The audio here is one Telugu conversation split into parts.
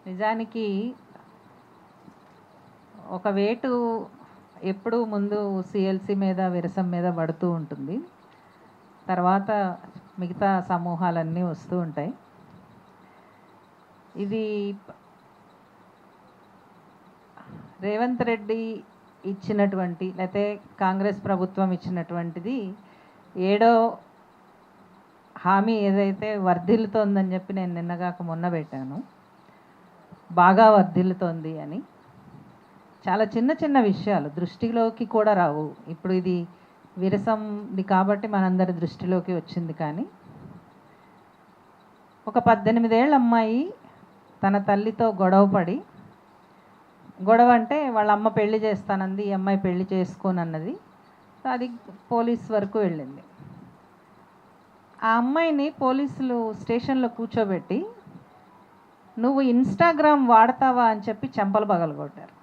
నిజానికి ఒక వేటు ఎప్పుడూ ముందు సిఎల్సి మీద విరసం మీద పడుతూ ఉంటుంది. తర్వాత మిగతా సమూహాలన్నీ వస్తూ ఉంటాయి. ఇది రేవంత్ రెడ్డి ఇచ్చినటువంటి లేకపోతే కాంగ్రెస్ ప్రభుత్వం ఇచ్చినటువంటిది 7వ హామీ ఏదైతే వర్ధిల్లుతోందని చెప్పి నేను నిన్నగాక మొన్న పెట్టాను. బాగా వర్ధిల్లుతోంది అని. చాలా చిన్న చిన్న విషయాలు దృష్టిలోకి కూడా రావు. ఇప్పుడు ఇది విరసంది కాబట్టి మనందరి దృష్టిలోకి వచ్చింది. కానీ ఒక 18 ఏళ్ళ అమ్మాయి తన తల్లితో గొడవ అంటే వాళ్ళ అమ్మ పెళ్లి చేస్తానంది, ఈ అమ్మాయి పెళ్లి చేసుకోనన్నది. అది పోలీస్ వరకు వెళ్ళింది. ఆ అమ్మాయిని పోలీసులు స్టేషన్లో కూర్చోబెట్టి నువ్వు ఇన్స్టాగ్రామ్ వాడతావా అని చెప్పి చెంపలు పగలగొట్టారు.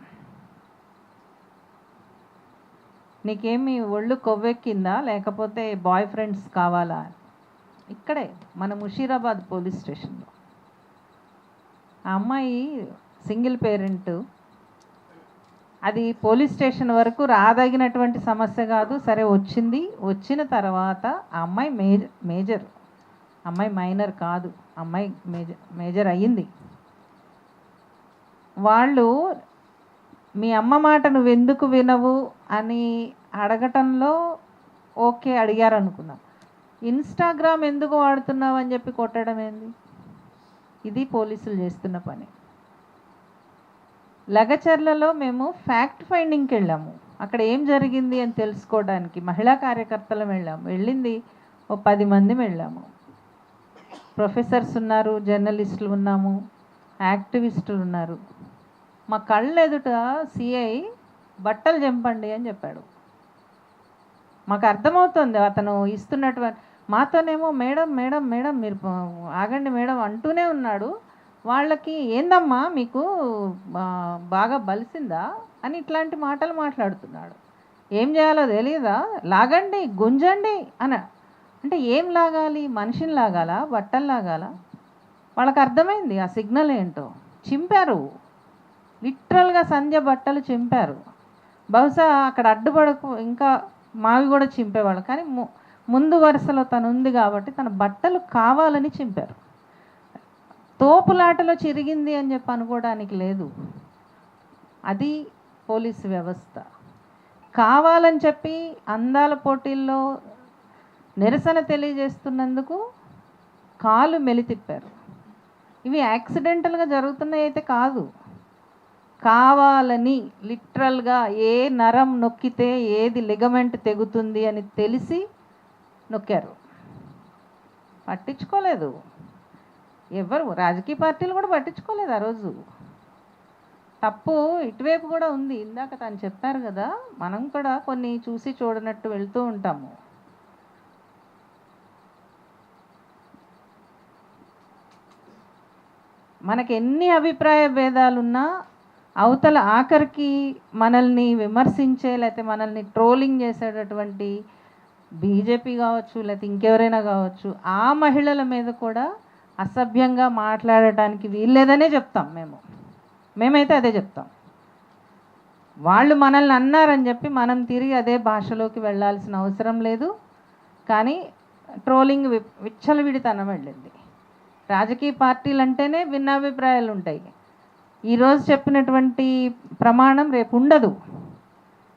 నీకేమి ఒళ్ళు కొవ్వెక్కిందా లేకపోతే బాయ్ ఫ్రెండ్స్ కావాలా? ఇక్కడే మన ముషీరాబాద్ పోలీస్ స్టేషన్లో ఆ అమ్మాయి సింగిల్ పేరెంట్. అది పోలీస్ స్టేషన్ వరకు రాదగినటువంటి సమస్య కాదు. సరే వచ్చిన తర్వాత ఆ అమ్మాయి మేజర్ అమ్మాయి మైనర్ కాదు, అమ్మాయి మేజర్ అయ్యింది. వాళ్ళు మీ అమ్మ మాట నువ్వెందుకు వినవు అని అడగటంలో ఓకే అడిగారు అనుకుందాం. ఇన్స్టాగ్రామ్ ఎందుకు వాడుతున్నావు అని చెప్పి కొట్టడం ఏంది? ఇది పోలీసులు చేస్తున్న పని. లగచర్లలో మేము ఫ్యాక్ట్ ఫైండింగ్కి వెళ్ళాము. అక్కడ ఏం జరిగింది అని తెలుసుకోవడానికి మహిళా కార్యకర్తలు వెళ్ళింది ఓ 10 మంది వెళ్ళాము. ప్రొఫెసర్స్ ఉన్నారు, జర్నలిస్టులు ఉన్నాము, యాక్టివిస్టులు ఉన్నారు. మా కళ్ళు ఎదుట సిఐ బట్టలు చెంపండి అని చెప్పాడు. మాకు అర్థమవుతుంది అతను ఇస్తున్నటువంటి. మాతోనేమో మేడం మేడం మేడం మీరు ఆగండి మేడం అంటూనే ఉన్నాడు. వాళ్ళకి ఏందమ్మా మీకు బాగా బలిసిందా అని ఇట్లాంటి మాటలు మాట్లాడుతున్నాడు. ఏం చేయాలో తెలియదా? లాగండి, గుంజండి అంటే ఏం లాగాలి? మనిషిని లాగాలా, బట్టలు లాగాలా? వాళ్ళకి అర్థమైంది ఆ సిగ్నల్ ఏంటో. చింపారు, లిటరల్గా సంధ్య బట్టలు చింపారు. బహుశా అక్కడ అడ్డుపడకు ఇంకా మావి కూడా చింపేవాళ్ళు. కానీ ముందు వరుసలో తను ఉంది కాబట్టి తన బట్టలు కావాలని చింపారు. తోపులాటలో చిరిగింది అని చెప్పి అనుకోవడానికి లేదు. అది పోలీసు వ్యవస్థ. కావాలని చెప్పి అందాల పోటీల్లో నిరసన తెలియజేస్తున్నందుకు కాలు మెలితిప్పారు. ఇవి యాక్సిడెంటల్గా జరుగుతున్నాయి అయితే కాదు, కావాలని లిటరల్గా ఏ నరం నొక్కితే ఏది లిగమెంట్ తెగుతుంది అని తెలిసి నొక్కారు. పట్టించుకోలేదు ఎవరు, రాజకీయ పార్టీలు కూడా పట్టించుకోలేదు ఆ రోజు. తప్పు ఇటువైపు కూడా ఉంది. ఇందాక తను చెప్పారు కదా, మనం కూడా కొన్ని చూసి చూడనట్టు వెళ్తూ ఉంటాము. మనకి ఎన్ని అభిప్రాయ భేదాలున్నా అవతల ఆఖరికి మనల్ని విమర్శించే లేకపోతే మనల్ని ట్రోలింగ్ చేసేటటువంటి బీజేపీ కావచ్చు లేకపోతే ఇంకెవరైనా కావచ్చు, ఆ మహిళల మీద కూడా అసభ్యంగా మాట్లాడటానికి వీల్లేదనే చెప్తాం. మేమైతే అదే చెప్తాం. వాళ్ళు మనల్ని అన్నారని చెప్పి మనం తిరిగి అదే భాషలోకి వెళ్ళాల్సిన అవసరం లేదు. కానీ ట్రోలింగ్ విచ్చలవిడితనం వెళ్ళింది. రాజకీయ పార్టీలు అంటేనే భిన్నాభిప్రాయాలు ఉంటాయి. ఈరోజు చెప్పినటువంటి ప్రమాణం రేపు ఉండదు.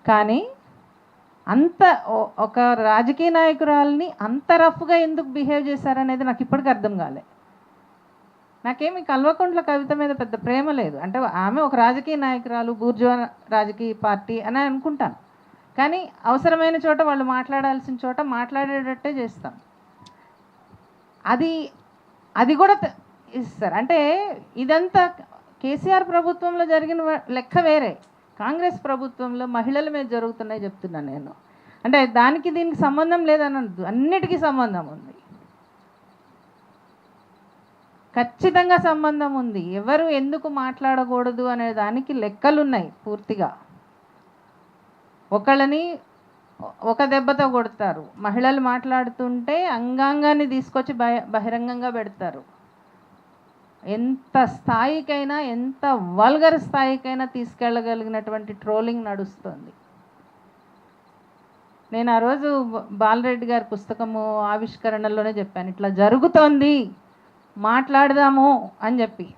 కానీ ఒక రాజకీయ నాయకురాలని అంత రఫ్గా ఎందుకు బిహేవ్ చేశారనేది నాకు ఇప్పటికీ అర్థం కాలే. నాకేమి కల్వకుంట్ల కవిత మీద పెద్ద ప్రేమ లేదు. అంటే ఆమె ఒక రాజకీయ నాయకురాలు, బూర్జువా రాజకీయ పార్టీ అని అనుకుంటాను. కానీ అవసరమైన చోట వాళ్ళు మాట్లాడాల్సిన చోట మాట్లాడేటట్టే చేస్తాం. అది కూడా ఇస్తారు. అంటే ఇదంతా కేసీఆర్ ప్రభుత్వంలో జరిగిన లెక్క వేరే, కాంగ్రెస్ ప్రభుత్వంలో మహిళల మీద జరుగుతున్నాయి చెప్తున్నాను నేను. అంటే దానికి దీనికి సంబంధం లేదనద్దు, అన్నిటికీ సంబంధం ఉంది, ఖచ్చితంగా సంబంధం ఉంది. ఎవరు ఎందుకు మాట్లాడకూడదు అనే దానికి లెక్కలున్నాయి పూర్తిగా. ఒకళ్ళని ఒక దెబ్బతో కొడతారు, మహిళలు మాట్లాడుతుంటే అంగాంగాన్ని తీసుకొచ్చి బహిరంగంగా పెడతారు. ఎంత స్థాయికైనా, ఎంత వల్గర్ స్థాయికైనా తీసుకెళ్ళగలిగినటువంటి ట్రోలింగ్ నడుస్తుంది. నేను ఆ రోజు బాలరెడ్డి గారి పుస్తకము ఆవిష్కరణలోనే చెప్పాను, ఇట్లా జరుగుతోంది, మాట్లాడదాము అని చెప్పి.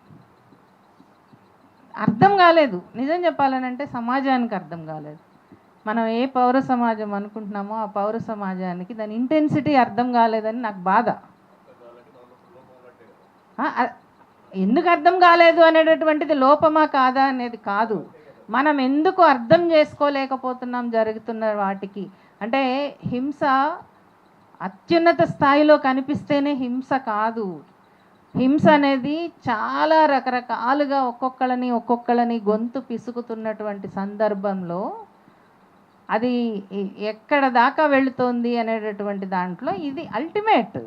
అర్థం కాలేదు, నిజం చెప్పాలనంటే సమాజానికి అర్థం కాలేదు. మనం ఏ పౌర సమాజం అనుకుంటున్నామో ఆ పౌర సమాజానికి దాని ఇంటెన్సిటీ అర్థం కాలేదని నాకు బాధ. ఎందుకు అర్థం కాలేదు అనేటటువంటిది లోపమా కాదా అనేది కాదు, మనం ఎందుకు అర్థం చేసుకోలేకపోతున్నాం జరుగుతున్న వాటికి. అంటే హింస అత్యున్నత స్థాయిలో కనిపిస్తేనే హింస కాదు. హింస అనేది చాలా రకరకాలుగా ఒక్కొక్కళ్ళని గొంతు పిసుకుతున్నటువంటి సందర్భంలో అది ఎక్కడ దాకా వెళుతోంది అనేటటువంటి దాంట్లో ఇది అల్టిమేట్.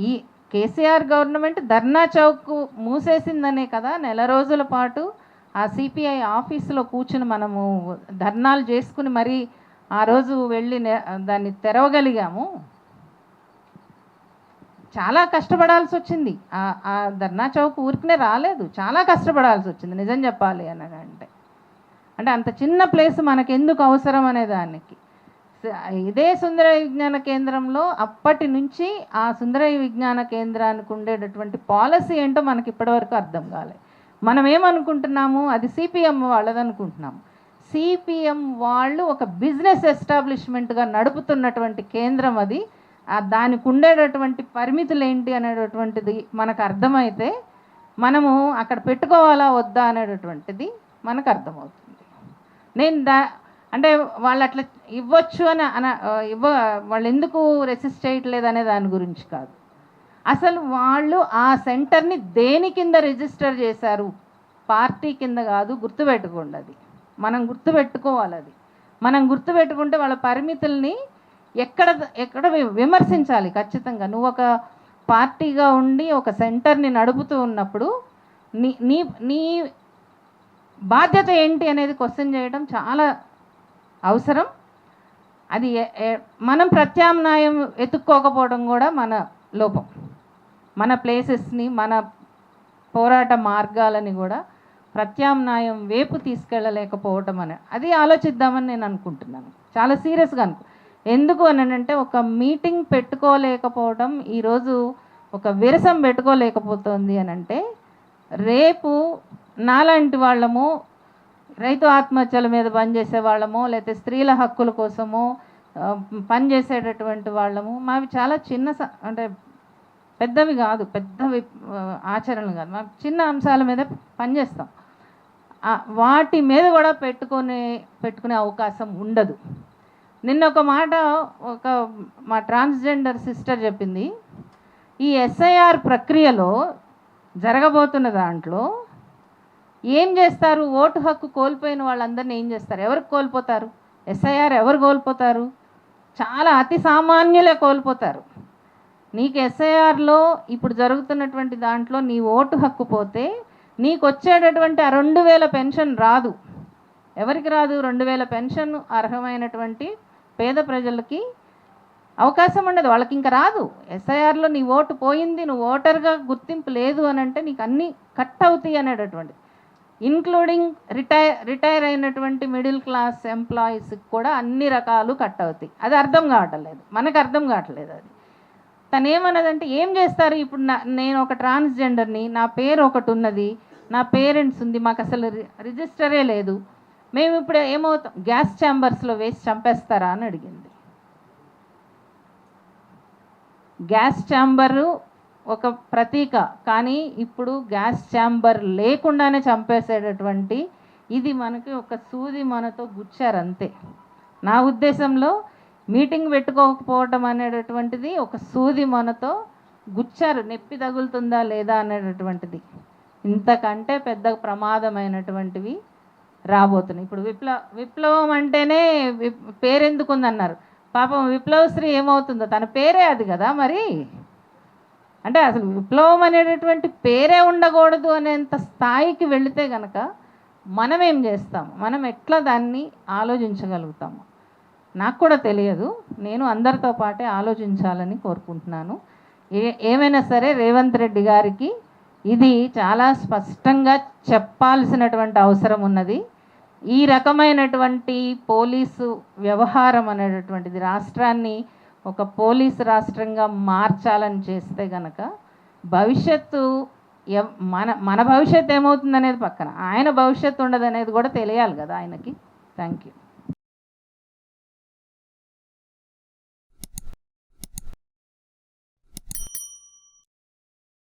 ఈ కేసీఆర్ గవర్నమెంట్ ధర్నా చౌక్ మూసేసిందనే కదా నెల రోజుల పాటు ఆ సిపిఐ ఆఫీసులో కూర్చుని మనము ధర్నాలు చేసుకుని మరీ ఆ రోజు వెళ్ళి దాన్ని తెరవగలిగాము. చాలా కష్టపడాల్సి వచ్చింది. ఆ ధర్నా చౌక్ ఊరికనే రాలేదు, చాలా కష్టపడాల్సి వచ్చింది నిజం చెప్పాలి అని అంటే. అంత చిన్న ప్లేస్ మనకెందుకు అవసరం అనే దానికి ఇదే సుందరయ్య విజ్ఞాన కేంద్రంలో అప్పటి నుంచి ఆ సుందరయ్య విజ్ఞాన కేంద్రానికి ఉండేటటువంటి పాలసీ ఏంటో మనకి ఇప్పటివరకు అర్థం కాలేదు. మనం ఏమనుకుంటున్నాము, అది సిపిఎం వాళ్ళది అనుకుంటున్నాము. సిపిఎం వాళ్ళు ఒక బిజినెస్ ఎస్టాబ్లిష్మెంట్గా నడుపుతున్నటువంటి కేంద్రం అది. దానికి ఉండేటటువంటి పరిమితులు ఏంటి అనేటటువంటిది మనకు అర్థమైతే మనము అక్కడ పెట్టుకోవాలా వద్దా అనేటటువంటిది మనకు అర్థమవుతుంది. నేను అంటే వాళ్ళు అట్లా ఇవ్వచ్చు అని వాళ్ళు ఎందుకు రెసిస్ట్ చేయట్లేదు అనే దాని గురించి కాదు, అసలు వాళ్ళు ఆ సెంటర్ని దేని కింద రిజిస్టర్ చేశారు, పార్టీ కింద కాదు. గుర్తుపెట్టుకోండి, అది మనం గుర్తుపెట్టుకోవాలి. అది మనం గుర్తుపెట్టుకుంటే వాళ్ళ పరిమితుల్ని ఎక్కడ విమర్శించాలి ఖచ్చితంగా. నువ్వు ఒక పార్టీగా ఉండి ఒక సెంటర్ని నడుపుతూ ఉన్నప్పుడు నీ నీ బాధ్యత ఏంటి అనేది క్వశ్చన్ చేయడం చాలా అవసరం. అది మనం ప్రత్యామ్నాయం ఎత్తుక్కోకపోవడం కూడా మన లోపం. మన ప్లేసెస్ని, మన పోరాట మార్గాలని కూడా ప్రత్యామ్నాయం వైపు తీసుకెళ్ళలేకపోవటం అని అది ఆలోచిద్దామని నేను అనుకుంటున్నాను, చాలా సీరియస్గా ఎందుకు అని అంటే ఒక మీటింగ్ పెట్టుకోలేకపోవడం, ఈరోజు ఒక విరసం పెట్టుకోలేకపోతుంది అని అంటే రేపు నాలాంటి వాళ్ళము రైతు ఆత్మహత్యల మీద పనిచేసే వాళ్ళము, లేకపోతే స్త్రీల హక్కుల కోసము పనిచేసేటటువంటి వాళ్ళము, మావి చాలా చిన్న అంటే పెద్దవి కాదు, పెద్దవి ఆచరణలు కాదు, మా చిన్న అంశాల మీద పనిచేస్తాం. వాటి మీద కూడా పెట్టుకునే అవకాశం ఉండదు. నిన్న ఒక మాట మా ట్రాన్స్జెండర్ సిస్టర్ చెప్పింది, ఈ ఎస్ఐఆర్ ప్రక్రియలో జరగబోతున్న దాంట్లో ఏం చేస్తారు, ఓటు హక్కు కోల్పోయిన వాళ్ళందరినీ ఏం చేస్తారు, ఎవరికి కోల్పోతారు, ఎస్ఐఆర్ ఎవరు కోల్పోతారు, చాలా అతి సామాన్యులే కోల్పోతారు. నీకు ఎస్ఐఆర్లో ఇప్పుడు జరుగుతున్నటువంటి దాంట్లో నీ ఓటు హక్కు పోతే నీకు వచ్చేటటువంటి ఆ 2000 పెన్షన్ రాదు. ఎవరికి రాదు? 2000 పెన్షన్ అర్హమైనటువంటి పేద ప్రజలకి అవకాశం ఉండదు, వాళ్ళకి ఇంకా రాదు. ఎస్ఐఆర్లో నీ ఓటు పోయింది, నువ్వు ఓటర్గా గుర్తింపు లేదు అని అంటే నీకు అన్నీ కట్ అవుతాయి అనేటటువంటి, ఇంక్లూడింగ్ రిటైర్ అయినటువంటి మిడిల్ క్లాస్ ఎంప్లాయీస్కి కూడా అన్ని రకాలు కట్ అవుతాయి. అది అర్థం కావట్లేదు, మనకు అర్థం కావట్లేదు. అది తను ఏమన్నదంటే ఏం చేస్తారు ఇప్పుడు, నేను ఒక ట్రాన్స్జెండర్ని, నా పేరు ఒకటి ఉన్నది, నా పేరెంట్స్ ఉంది, మాకు అసలు రిజిస్టరే లేదు, మేము ఇప్పుడు ఏమవుతాం, గ్యాస్ ఛాంబర్స్లో వేసి చంపేస్తారా అని అడిగింది. గ్యాస్ ఛాంబరు ఒక ప్రతీక, కానీ ఇప్పుడు గ్యాస్ ఛాంబర్ లేకుండానే చంపేసేటటువంటి ఇది మనకి ఒక సూది మనతో గుచ్చారంతే. నా ఉద్దేశంలో మీటింగ్ పెట్టుకోకపోవటం అనేటటువంటిది ఒక సూది మనతో గుచ్చారు, నొప్పి తగులుతుందా లేదా అనేటటువంటిది. ఇంతకంటే పెద్ద ప్రమాదమైనటువంటివి రాబోతున్నాయి. ఇప్పుడు విప్లవం అంటేనే పేరెందుకు ఉందన్నారు, పాపం విప్లవశ్రీ ఏమవుతుందో తన పేరే అది కదా. మరి అంటే అసలు విప్లవం అనేటటువంటి పేరే ఉండకూడదు అనేంత స్థాయికి వెళితే కనుక మనం ఏం చేస్తాము, మనం ఎట్లా దాన్ని ఆలోచించగలుగుతాము నాకు కూడా తెలియదు. నేను అందరితో పాటే ఆలోచించాలని కోరుకుంటున్నాను. ఏమైనా సరే రేవంత్ రెడ్డి గారికి ఇది చాలా స్పష్టంగా చెప్పాల్సినటువంటి అవసరం ఉన్నది. ఈ రకమైనటువంటి పోలీసు వ్యవహారం అనేటటువంటిది రాష్ట్రాన్ని ఒక పోలీసు రాష్ట్రంగా మార్చాలని చేస్తే గనక భవిష్యత్తు మన భవిష్యత్తు ఏమవుతుందనేది పక్కన, ఆయన భవిష్యత్తు ఉండదనేది కూడా తెలియాలి కదా ఆయనకి. Thank you.